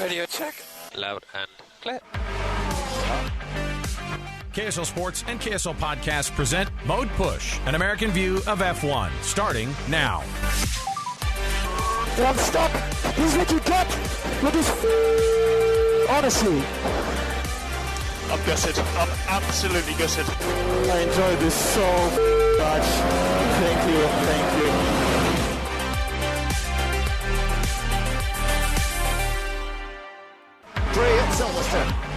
Radio check. Loud and clear. KSL Sports and KSL Podcast present Mode Push, an American view of F1, starting now. I'm stuck. He's looking good. Look at his honestly. I'm gutted. I'm absolutely gutted. I enjoyed this so much. Thank you. Thank you. Three at Silverstone.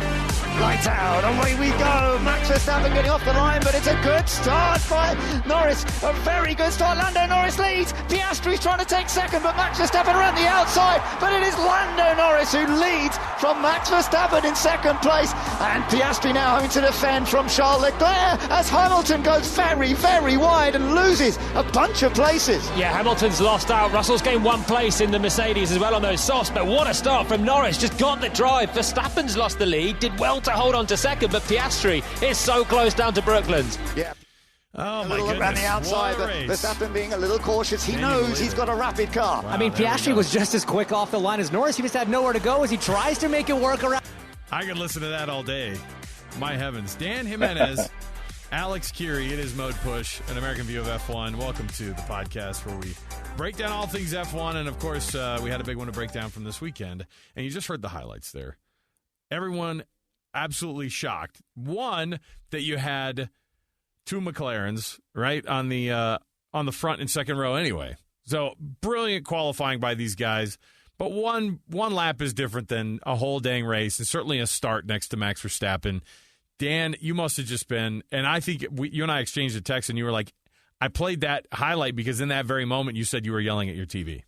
Light out, away we go. Max Verstappen getting off the line, but it's a good start by Norris. A very good start. Lando Norris leads. Piastri's trying to take second, but Max Verstappen around the outside. But it is Lando Norris who leads from Max Verstappen in second place. And Piastri now having to defend from Charles Leclerc as Hamilton goes very, very wide and loses a bunch of places. Yeah, Hamilton's lost out. Russell's gained one place in the Mercedes as well on those softs. But what a start from Norris. Just got the drive. Verstappen's lost the lead. Did well to hold on to second, but Piastri is so close down to Brooklands. Yeah. Oh, A my little goodness. around the outside, but Verstappen being a little cautious. He knows he's got a rapid car. Wow, I mean, Piastri was just as quick off the line as Norris. He just had nowhere to go as he tries to make it work around. I could listen to that all day. My heavens. Dan Jimenez, Alex Kirry, it is Mode Push, an American view of F1. Welcome to the podcast where we break down all things F1. And, of course, we had a big one to break down from this weekend. And you just heard the highlights there. Everyone absolutely shocked. One, that you had two McLarens, right, on the front and second row anyway. So brilliant qualifying by these guys. But one lap is different than a whole dang race, and certainly a start next to Max Verstappen. Dan, you must have just been, and I think you and I exchanged a text, and you were like, I played that highlight because in that very moment you said you were yelling at your TV.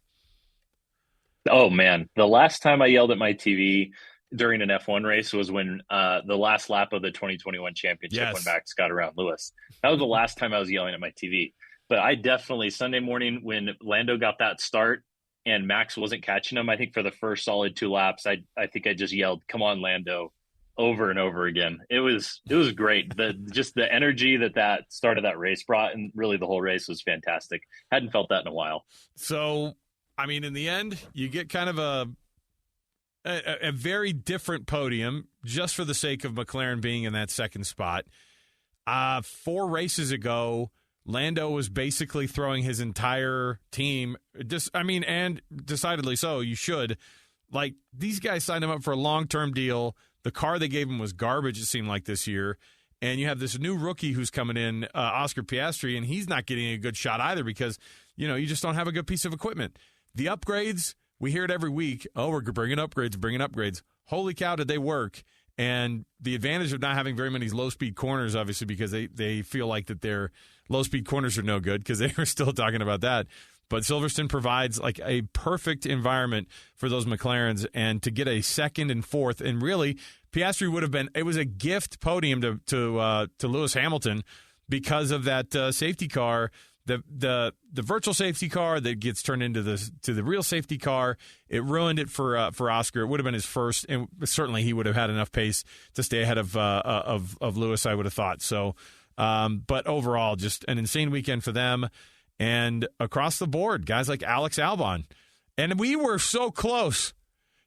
Oh, man. The last time I yelled at my TV during an F1 race was when the last lap of the 2021 championship when Max got around Lewis. That was the last time I was yelling at my TV. But I definitely, Sunday morning when Lando got that start and Max wasn't catching him, I think for the first solid two laps, I think I just yelled, "Come on, Lando," over and over again. It was great. Just the energy that start of that race brought, and really the whole race was fantastic. Hadn't felt that in a while. So, I mean, in the end, you get kind of a very different podium just for the sake of McLaren being in that second spot. 4 races ago, Lando was basically throwing his entire team, and decidedly so, you should. Like, these guys signed him up for a long-term deal. The car they gave him was garbage, it seemed like, this year. And you have this new rookie who's coming in, Oscar Piastri, and he's not getting a good shot either because, you just don't have a good piece of equipment. The upgrades, we hear it every week. Oh, we're bringing upgrades. Holy cow, did they work? And the advantage of not having very many low-speed corners, obviously, because they feel like that their low-speed corners are no good because they were still talking about that. But Silverstone provides like a perfect environment for those McLarens, and to get a second and fourth, and really, Piastri would have been. It was a gift podium to Lewis Hamilton because of that safety car. The virtual safety car that gets turned into the real safety car, it ruined it for Oscar. It would have been his first, and certainly he would have had enough pace to stay ahead of Lewis, I would have thought. So, but overall, just an insane weekend for them, and across the board, guys like Alex Albon, and we were so close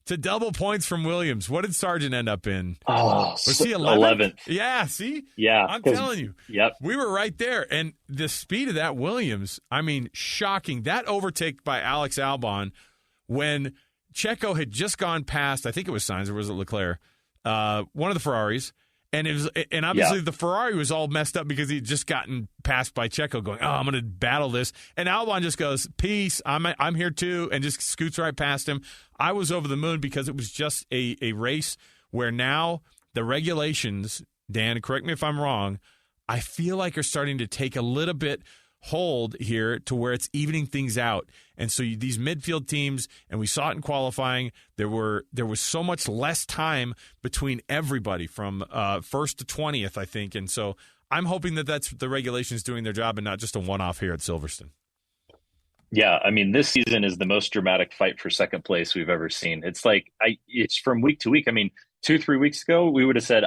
to double points from Williams. What did Sargent end up in? Oh, was he 11th? 11th. Yeah, see? Yeah. I'm telling you. Yep. We were right there. And the speed of that Williams, I mean, shocking. That overtake by Alex Albon when Checo had just gone past, I think it was Sainz, or was it Leclerc? One of the Ferraris. And obviously the Ferrari was all messed up because he'd just gotten passed by Checo going, I'm going to battle this. And Albon just goes, peace, I'm here too, and just scoots right past him. I was over the moon because it was just a race where now the regulations, Dan, correct me if I'm wrong, I feel like are starting to take a little bit hold here to where it's evening things out. And so these midfield teams, and we saw it in qualifying, there was so much less time between everybody from first to 20th, I think. And so I'm hoping that that's the regulations doing their job and not just a one-off here at Silverstone. Yeah, I mean, this season is the most dramatic fight for second place we've ever seen. It's like it's from week to week. I mean, 2-3 weeks ago, we would have said,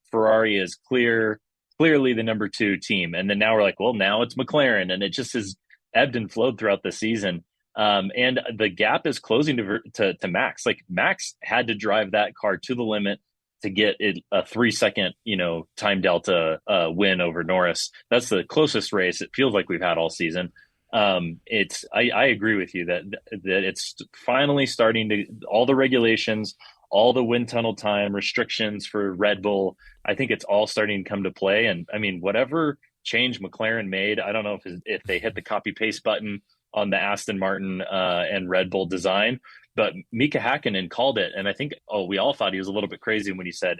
Ferrari is clearly the number 2 team. And then now we're like, well, now it's McLaren. And it just has ebbed and flowed throughout the season. And the gap is closing to Max. Like, Max had to drive that car to the limit to get it a 3-second, time delta win over Norris. That's the closest race it feels like we've had all season. I agree with you that it's finally starting to, all the regulations, all the wind tunnel time restrictions for Red Bull, I think it's all starting to come to play. And I mean, whatever change McLaren made, I don't know if they hit the copy paste button on the Aston Martin and Red Bull design, but Mika Hakkinen called it. And I think, we all thought he was a little bit crazy when he said,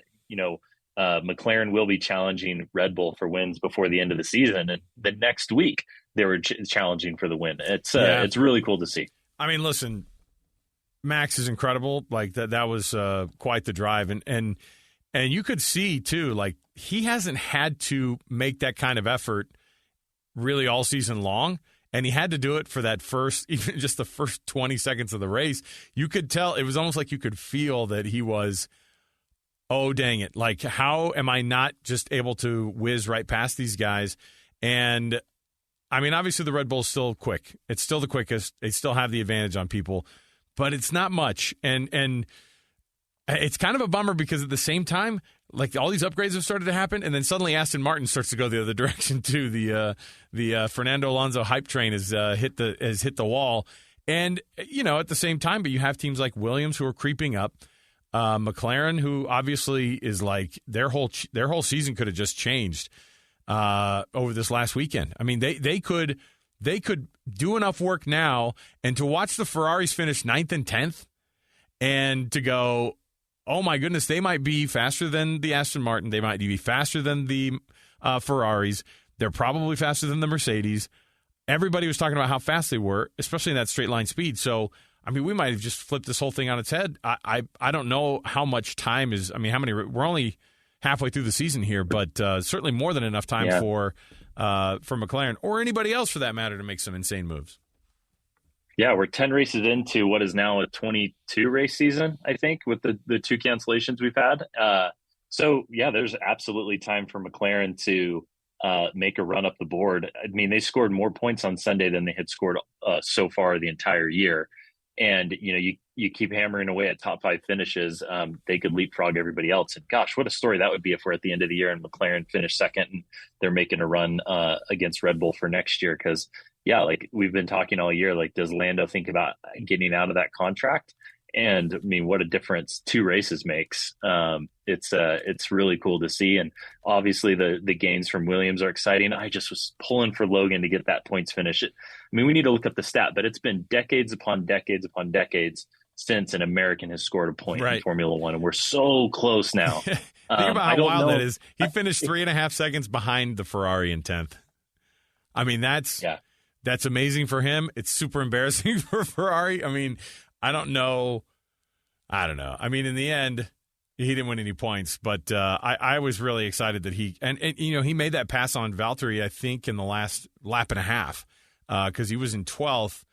McLaren will be challenging Red Bull for wins before the end of the season. And the next week they were challenging for the win. It's really cool to see. I mean, listen, Max is incredible. Like that was quite the drive. And you could see too, like, he hasn't had to make that kind of effort really all season long. And he had to do it for that even just the first 20 seconds of the race. You could tell, it was almost like you could feel that he was, oh, dang it. Like, how am I not just able to whiz right past these guys? And, I mean, obviously the Red Bull's still quick. It's still the quickest. They still have the advantage on people. But it's not much. And it's kind of a bummer because at the same time, like, all these upgrades have started to happen, and then suddenly Aston Martin starts to go the other direction too. The Fernando Alonso hype train has hit the wall, and at the same time, but you have teams like Williams who are creeping up, McLaren, who obviously is like their whole season could have just changed over this last weekend. I mean, they could do enough work now, and to watch the Ferraris finish 9th and 10th, and to go, oh my goodness, they might be faster than the Aston Martin. They might be faster than the Ferraris. They're probably faster than the Mercedes. Everybody was talking about how fast they were, especially in that straight line speed. So, I mean, we might have just flipped this whole thing on its head. I don't know how much time is. I mean, we're only halfway through the season here, but certainly more than enough time for McLaren or anybody else for that matter to make some insane moves. Yeah, we're 10 races into what is now a 22 race season, I think, with the 2 cancellations we've had. So, yeah, there's absolutely time for McLaren to make a run up the board. I mean, they scored more points on Sunday than they had scored so far the entire year. And, you keep hammering away at top 5 finishes, they could leapfrog everybody else. And gosh, what a story that would be if we're at the end of the year and McLaren finished second and they're making a run against Red Bull for next year. Because, yeah, like we've been talking all year, like, does Lando think about getting out of that contract? And I mean, what a difference 2 races makes. It's really cool to see. And obviously the gains from Williams are exciting. I just was pulling for Logan to get that points finish. I mean, we need to look up the stat, but it's been decades upon decades upon decades since an American has scored a point in Formula One. And we're so close now. Think about how wild that is. He finished 3.5 seconds behind the Ferrari in 10th. I mean, that's amazing for him. It's super embarrassing for Ferrari. I mean, I don't know. I mean, in the end, he didn't win any points, but I was really excited that he made that pass on Valtteri, I think, in the last lap and a half, because he was in 12th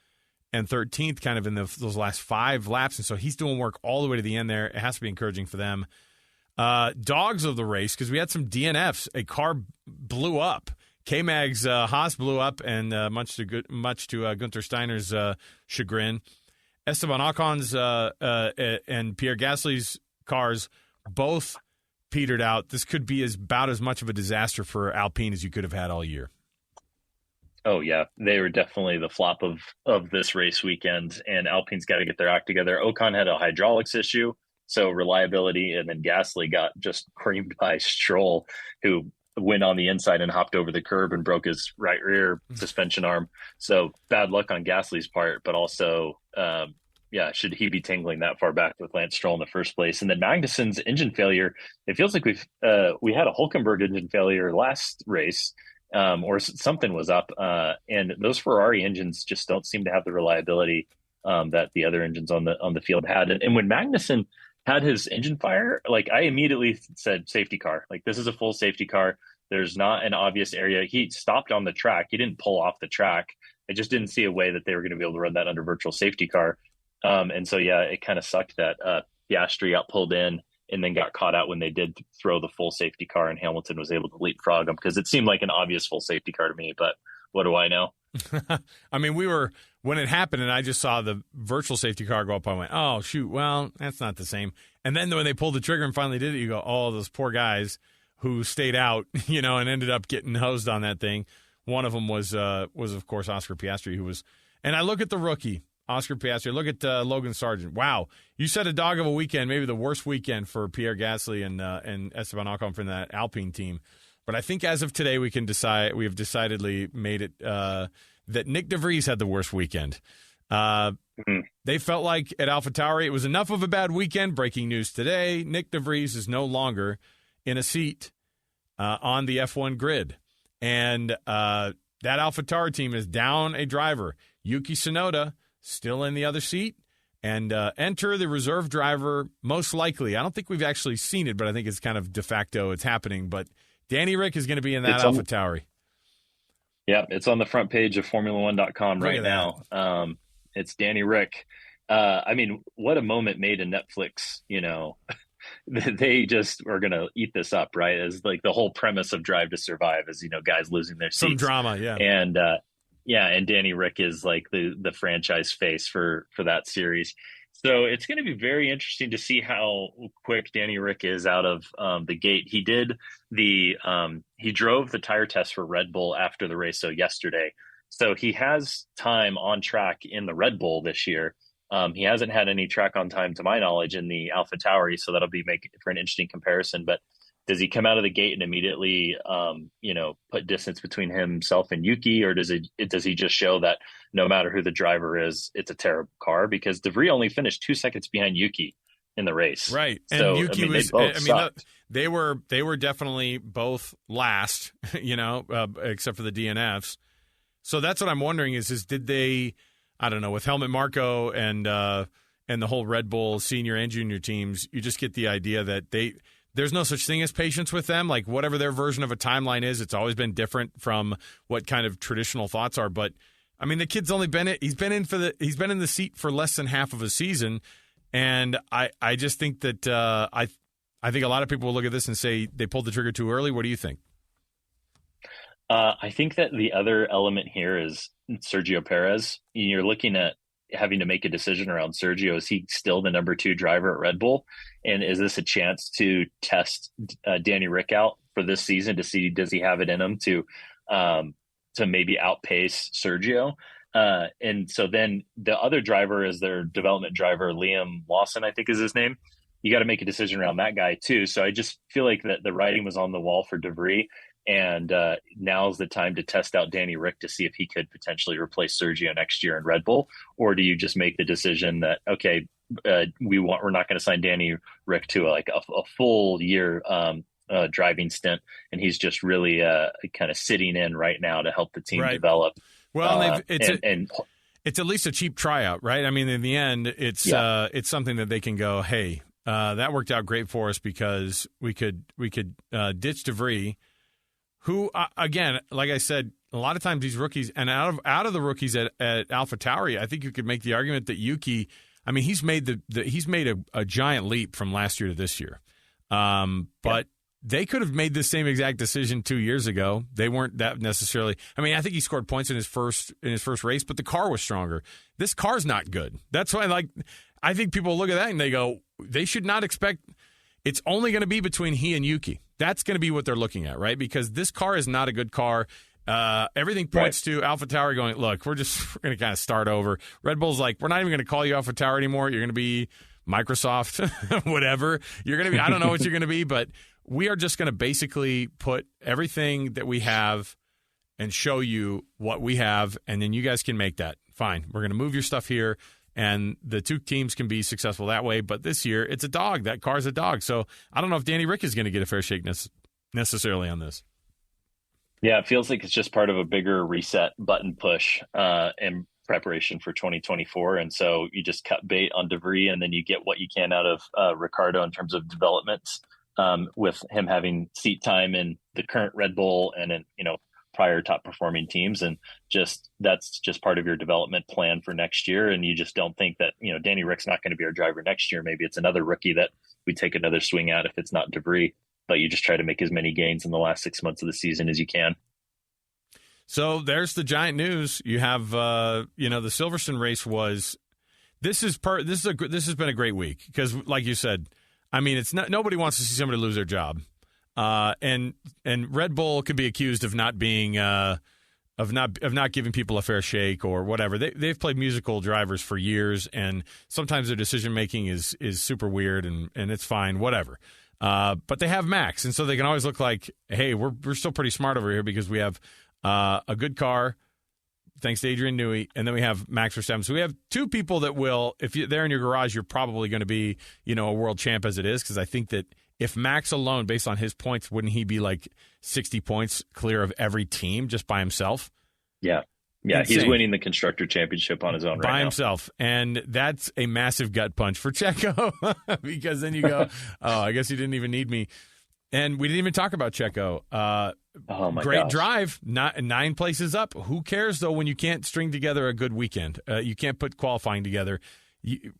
and 13th kind of in those last 5 laps, and so he's doing work all the way to the end there. It has to be encouraging for them. Dogs of the race, because we had some DNFs. A car blew up. K-Mag's Haas blew up, and much to Gunther Steiner's chagrin. Esteban Ocon's and Pierre Gasly's cars both petered out. This could be about as much of a disaster for Alpine as you could have had all year. Oh, yeah. They were definitely the flop of this race weekend, and Alpine's got to get their act together. Ocon had a hydraulics issue, so reliability, and then Gasly got just creamed by Stroll, who went on the inside and hopped over the curb and broke his right rear suspension arm. So bad luck on Gasly's part, but also, should he be tangling that far back with Lance Stroll in the first place? And then Magnussen's engine failure. It feels like we had a Hülkenberg engine failure last race, or something was up. And those Ferrari engines just don't seem to have the reliability that the other engines on the field had. And when Magnussen had his engine fire, like, I immediately said safety car. Like, this is a full safety car. There's not an obvious area. He stopped on the track. He didn't pull off the track. I just didn't see a way that they were going to be able to run that under virtual safety car. And so, yeah, it kind of sucked that Piastri got pulled in and then got caught out when they did throw the full safety car, and Hamilton was able to leapfrog him, because it seemed like an obvious full safety car to me, but what do I know? I mean, when it happened and I just saw the virtual safety car go up, I went, oh, shoot, well, that's not the same. And then when they pulled the trigger and finally did it, you go, oh, those poor guys who stayed out, and ended up getting hosed on that thing. One of them was of course, Oscar Piastri, who was – and I look at the rookie, Oscar Piastri. Look at Logan Sargent. Wow. You said a dog of a weekend, maybe the worst weekend for Pierre Gasly and Esteban Ocon from that Alpine team. But I think as of today, we have decidedly made it that Nyck DeVries had the worst weekend. They felt like at Alpha Tauri it was enough of a bad weekend. Breaking news today, Nyck DeVries is no longer in a seat on the F1 grid. And that Alpha Tauri team is down a driver. Yuki Tsunoda still in the other seat. And enter the reserve driver most likely. I don't think we've actually seen it, but I think it's kind of de facto it's happening. But Danny Ric is going to be in that Alpha Tauri. Yeah, it's on the front page of Formula1.com right now. It's Danny Ric. I mean, what a moment made in Netflix, They just are going to eat this up, right? As like the whole premise of Drive to Survive is, guys losing their seats. Some drama, yeah. And and Danny Ric is like the franchise face for that series. So it's going to be very interesting to see how quick Danny Ric is out of the gate. He did he drove the tire test for Red Bull after the race, so yesterday. So he has time on track in the Red Bull this year. He hasn't had any track on time, to my knowledge, in the Alpha Tauri, so that'll be for an interesting comparison. But does he come out of the gate and immediately, put distance between himself and Yuki, or does he just show that no matter who the driver is, it's a terrible car? Because DeVries only finished 2 seconds behind Yuki in the race, right? And so, Yuki they was. they were definitely both last, except for the DNFs. So that's what I'm wondering is did they? I don't know, with Helmut Marko and the whole Red Bull senior and junior teams, you just get the idea that there's no such thing as patience with them. Like whatever their version of a timeline is, it's always been different from what kind of traditional thoughts are. But I mean, the kid's he's been in the seat for less than half of a season, and I just think that I think a lot of people will look at this and say they pulled the trigger too early. What do you think? I think that the other element here is Sergio Perez. You're looking at having to make a decision around Sergio. Is he still the number 2 driver at Red Bull? And is this a chance to test Danny Ric out for this season to see, does he have it in him to maybe outpace Sergio? And so then the other driver is their development driver, Liam Lawson, I think is his name. You got to make a decision around that guy too. So I just feel like that the writing was on the wall for DeVries. And now's the time to test out Danny Ric to see if he could potentially replace Sergio next year in Red Bull, or do you just make the decision that we're not going to sign Danny Ric to a full year driving stint, and he's just really kind of sitting in right now to help the team develop. Well, it's at least a cheap tryout, right? I mean, in the end, it's something that they can go, hey, that worked out great for us because we could ditch DeVries. Who, again, like I said, a lot of times these rookies, and out of the rookies at Alpha Tauri, I think you could make the argument that Yuki, I mean, he's made a giant leap from last year to this year. But they could have made the same exact decision 2 years ago. They weren't that necessarily. I mean, I think he scored points in his first race, but the car was stronger. This car's not good. That's why, I think people look at that and they go, they should not expect. It's only going to be between he and Yuki. That's going to be what they're looking at, right? Because this car is not a good car. Everything points to Alpha Tauri going, look, we're going to kind of start over. Red Bull's like, we're not even going to call you Alpha Tauri anymore. You're going to be Microsoft, whatever. You're going to be, I don't know what you're going to be, but we are just going to basically put everything that we have and show you what we have, and then you guys can make that. Fine. We're going to move your stuff here. And the two teams can be successful that way. But this year, it's a dog. That car's a dog. So I don't know if Danny Ric is going to get a fair shake necessarily on this. Yeah, it feels like it's just part of a bigger reset button push in preparation for 2024. And so you just cut bait on DeVries, and then you get what you can out of Ricciardo in terms of developments with him having seat time in the current Red Bull and in, prior top performing teams, and that's just part of your development plan for next year. And you just don't think that Danny Ric's not going to be our driver next year. Maybe it's another rookie that we take another swing at if it's not DeVries, but you just try to make as many gains in the last 6 months of the season as you can. So there's the giant news. You have, the Silverstone race was. This has been a great week because, like you said, I mean, it's not, nobody wants to see somebody lose their job, and Red Bull could be accused of not being of not giving people a fair shake or whatever. They've played musical drivers for years, and sometimes their decision making is super weird, and it's fine, whatever. But they have Max, and so they can always look like, hey, we're still pretty smart over here because we have a good car, thanks to Adrian Newey, and then we have Max Verstappen. So we have two people that will, if they're in your garage, you're probably going to be, a world champ as it is, because I think that if Max alone, based on his points, wouldn't he be like 60 points clear of every team just by himself? Yeah. Yeah, insane. He's winning the Constructor Championship on his own by himself. And that's a massive gut punch for Checo because then you go, oh, I guess he didn't even need me. And we didn't even talk about Checo. Great drive, 9 places up. Who cares, though, when you can't string together a good weekend? You can't put qualifying together.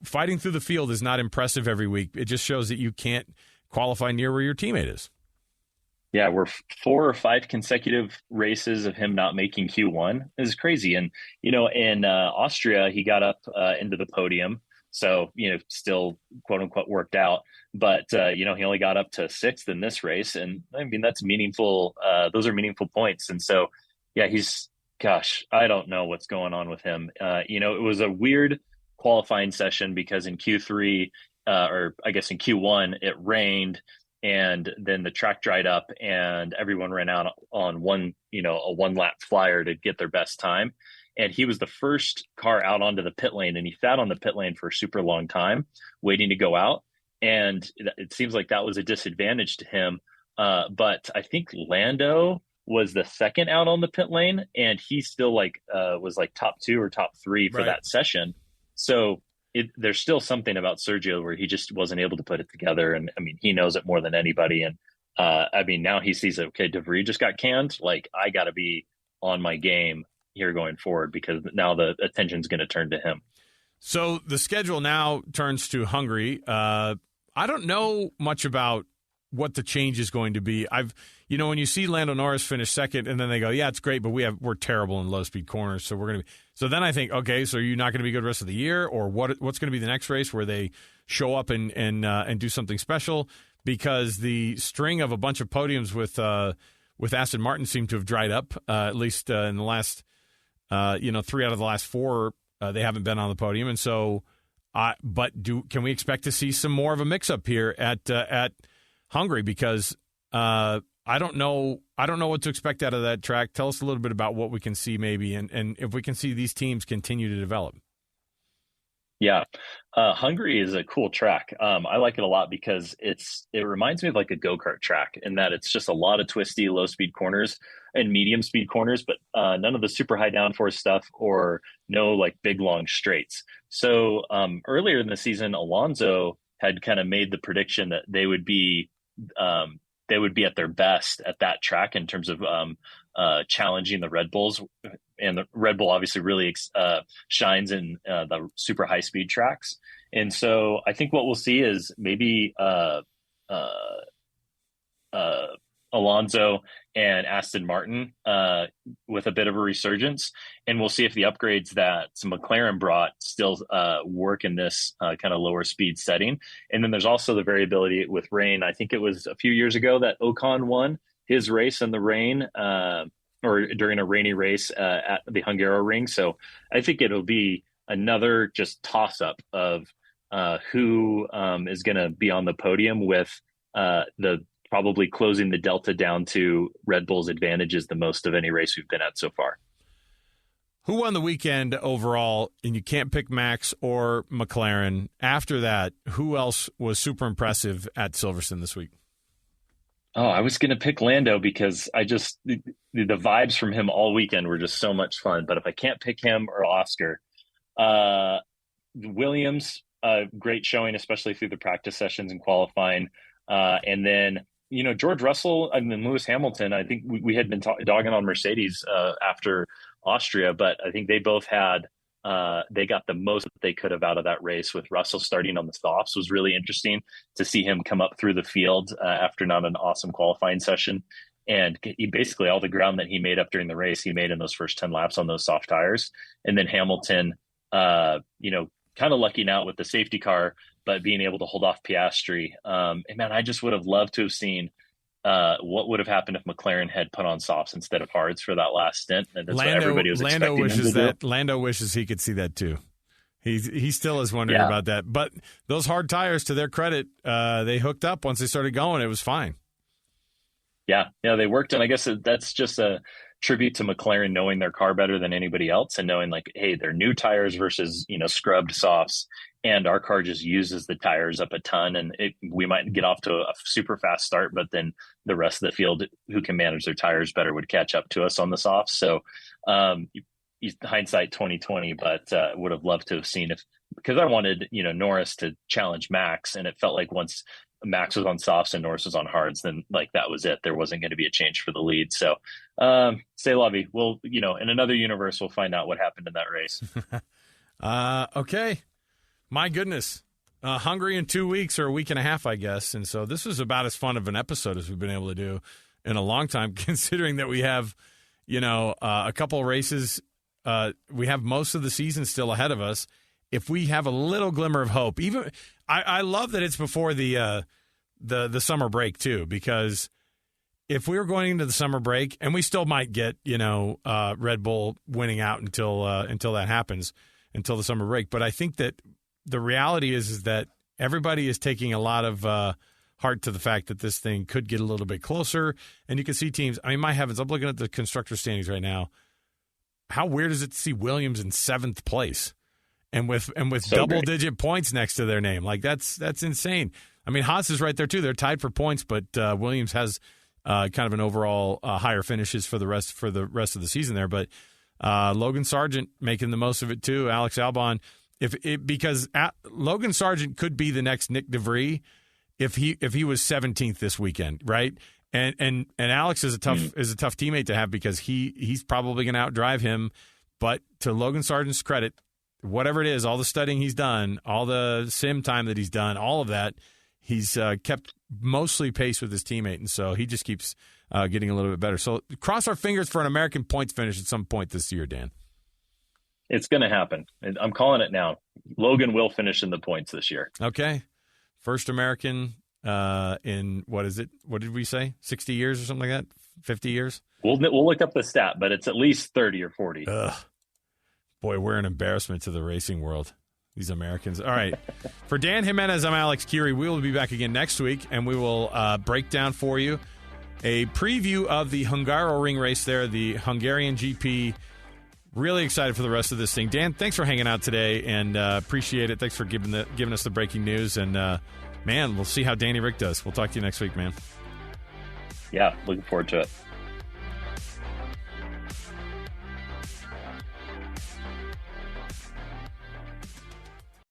Fighting through the field is not impressive every week. It just shows that you can't qualify near where your teammate is. Yeah, we're 4 or 5 consecutive races of him not making Q1. This is crazy. And, in Austria, he got up into the podium. So, still, quote unquote, worked out. But, he only got up to 6th in this race. And I mean, that's meaningful. Those are meaningful points. And so, yeah, I don't know what's going on with him. It was a weird qualifying session because in Q3, or I guess in Q1, it rained. And then the track dried up and everyone ran out on a 1-lap flyer to get their best time. And he was the first car out onto the pit lane, and he sat on the pit lane for a super long time waiting to go out. And it seems like that was a disadvantage to him. But I think Lando was the second out on the pit lane, and he still was top 2 or top 3 for that session. So there's still something about Sergio where he just wasn't able to put it together. And I mean, he knows it more than anybody. And now he sees that, okay, DeVries just got canned. I got to be on my game here going forward because now the attention's going to turn to him. So the schedule now turns to Hungary. I don't know much about what the change is going to be. When you see Lando Norris finish second and then they go, yeah, it's great, but we're terrible in low speed corners. So we're going to be, so then I think, okay, so you're not going to be good the rest of the year, or what's going to be the next race where they show up and do something special, because the string of a bunch of podiums with Aston Martin seem to have dried up, at least in the last, 3 out of the last 4, they haven't been on the podium. And so, can we expect to see some more of a mix up here at Hungary? Because, I don't know what to expect out of that track. Tell us a little bit about what we can see maybe, and if we can see these teams continue to develop. Yeah. Hungary is a cool track. I like it a lot because it reminds me of like a go-kart track in that it's just a lot of twisty, low speed corners and medium speed corners, but none of the super high downforce stuff or no like big, long straights. So earlier in the season, Alonso had kind of made the prediction that they would be at their best at that track in terms of challenging the Red Bulls. And the Red Bull obviously really shines in the super high speed tracks. And so I think what we'll see is maybe Alonso and Aston Martin with a bit of a resurgence. And we'll see if the upgrades that some McLaren brought still work in this kind of lower speed setting. And then there's also the variability with rain. I think it was a few years ago that Ocon won his race in the rain or during a rainy race at the Hungaroring. So I think it'll be another just toss up of who is going to be on the podium with the probably closing the delta down to Red Bull's advantages the most of any race we've been at so far. Who won the weekend overall? And you can't pick Max or McLaren. After that, who else was super impressive at Silverstone this week? Oh, I was going to pick Lando because the vibes from him all weekend were just so much fun. But if I can't pick him or Oscar, Williams, great showing, especially through the practice sessions and qualifying. And then, George Russell and then Lewis Hamilton, I think we had been dogging on Mercedes after Austria, but I think they both had, they got the most that they could have out of that race, with Russell starting on the softs. Was really interesting to see him come up through the field after not an awesome qualifying session. And he basically, all the ground that he made up during the race, he made in those first 10 laps on those soft tires. And then Hamilton, kind of lucking out with the safety car, but being able to hold off Piastri. And man, I just would have loved to have seen what would have happened if McLaren had put on softs instead of hards for that last stint. And that's what everybody was expecting him to do. Lando wishes he could see that too. He still is wondering about that. But those hard tires, to their credit, they hooked up once they started going. It was fine. Yeah, they worked. And I guess that's just a tribute to McLaren knowing their car better than anybody else and knowing like, hey, they're new tires versus, scrubbed softs. And our car just uses the tires up a ton. And we might get off to a super fast start, but then the rest of the field who can manage their tires better would catch up to us on the softs. So hindsight 2020, but would have loved to have seen because I wanted, Norris to challenge Max. And it felt like once Max was on softs and Norris was on hards, then like that was it. There wasn't going to be a change for the lead. So say la vie. We'll, in another universe, we'll find out what happened in that race. Okay. My goodness. Hungary in 2 weeks or a week and a half, I guess. And so this was about as fun of an episode as we've been able to do in a long time, considering that we have, a couple of races. We have most of the season still ahead of us. If we have a little glimmer of hope, even I love that it's before the summer break too, because if we were going into the summer break, and we still might get Red Bull winning out until that happens, until the summer break. But I think that the reality is that everybody is taking a lot of heart to the fact that this thing could get a little bit closer, and you can see teams. I mean, my heavens, I'm looking at the constructor standings right now. How weird is it to see Williams in 7th place? And with so double-digit points next to their name. Like, that's insane. I mean, Haas is right there, too. They're tied for points, but Williams has kind of an overall higher finishes for the rest of the season there. But Logan Sargent making the most of it, too. Alex Albon. Because Logan Sargent could be the next Nyck DeVries if he was 17th this weekend, right? And Alex is a tough teammate to have because he's probably going to outdrive him. But to Logan Sargent's credit, whatever it is, all the studying he's done, all the sim time that he's done, all of that, he's kept mostly pace with his teammate, and so he just keeps getting a little bit better. So cross our fingers for an American points finish at some point this year, Dan. It's going to happen. I'm calling it now. Logan will finish in the points this year. Okay. First American in, what is it? What did we say? 60 years or something like that? 50 years? We'll look up the stat, but it's at least 30 or 40. Ugh. Boy, we're an embarrassment to the racing world, these Americans. All right. For Dan Jimenez, I'm Alex Kirry. We will be back again next week, and we will break down for you a preview of the Hungaroring race there, the Hungarian GP. Really excited for the rest of this thing. Dan, thanks for hanging out today, and appreciate it. Thanks for giving us the breaking news. And, man, we'll see how Danny Rick does. We'll talk to you next week, man. Yeah, looking forward to it.